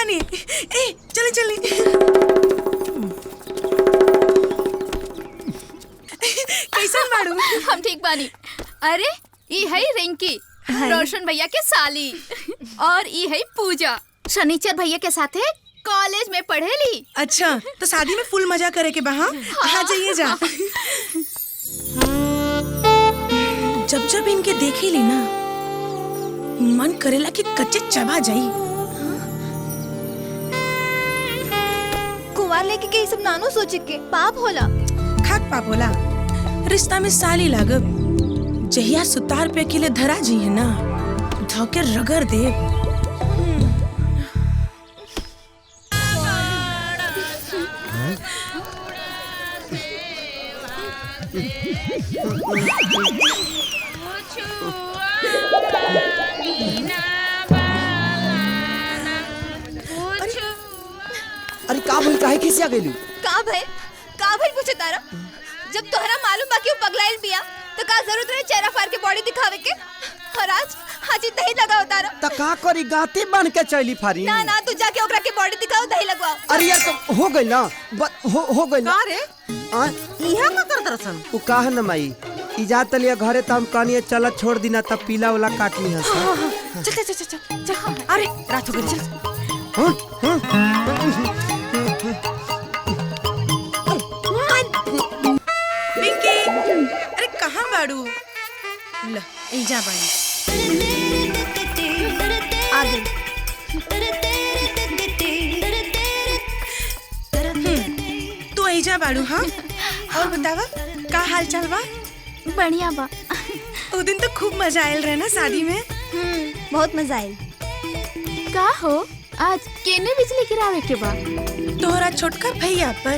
नहीं ए चले चले। कैसन बाड़ू? हम ठीक बानी। अरे ई है रिंकी, रोशन भैया के साली, और ई है पूजा, शनिचर भैया के साथे कॉलेज में पढ़ेली। अच्छा तो शादी में फुल मजा करे के बहा। हाँ जाइए जा। जब जब इनके देखे ली ना मन करेला कि कच्चे चबा जाई। कुंवार लेके के सब नानो सोचे के पाप होला। खाक पाप होला। रिश्ता में साली लागब जहिया सुतार पे अकेले धरा जी है ना धोके रगड़ दे। अरे का भइल, काहे खिसिया गेलू? का भाई पूछे तारा? जब तोहरा मालूम बा कि वो पगलाइल बिया तो का जरूरत रहे चेहरा फाड़ के बॉडी दिखावे के? और आज हाजी दही लगाओ तारा। त का करी, गाती बन के चली फारी? ना तू जाके ओकरा के बॉडी दिखाओ, दही लगवाओ। अरे यार तो हो गइल ना, हो गइल ना। का रे इहा का कर दरसन? उ काहे न माई इजात लिया घरे त हम कहनी चल छोड़ दिना त पीला वाला काटनी है। चल अरे रात हो गई, चल। पिंकी अरे कहाँ बाड़ू? ल एजा बाड़ी। आ गई। तू एजा बाड़ू? हाँ और बतावा का हाल चाल बा? बढ़िया बा। उस दिन तो खूब मजा आयल रहे ना शादी में। बहुत मजा आयल। का हो आज केने बिजली गिरावे के बा? तोहरा छोटका भैया पर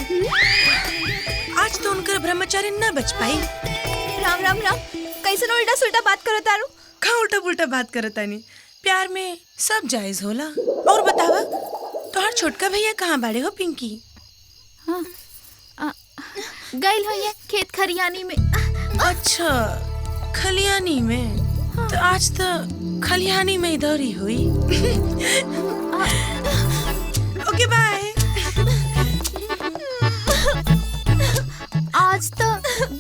आज तो उनकर ब्रह्मचारी न बच पाई। राम राम राम, कैसे उल्टा सुल्टा बात करत तारू? का उल्टा पुल्टा बात करता नहीं, प्यार में सब जायज होला। और बतावा तोहर छोटका भैया कहाँ बाड़े हो पिंकी? हाँ, गइल हो ये खेत खरियानी में। अच्छा खलियानी में। तो आज तो खलियानी में इधर ही हुई। ओके बाय। आज तो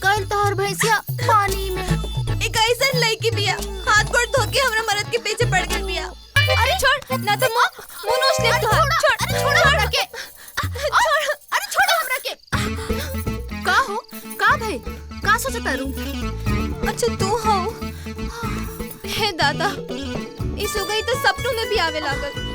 गइल तोहर भैंसिया पानी में। एक ऐसन लड़की बिया हाथ गोड़ धो के हमरा मर्द के पीछे पड़ गई बिया। अरे छोड़ ना तो मुंह नोच ले तू। छोड़ अरे छोड़ हमरा के। छोड़ अरे छोड़ हमरा के। का हो का भाई का सोचत तारू? अच्छा तू हो। हे दादा इस हो गई तो सपनों में भी आवे लागल।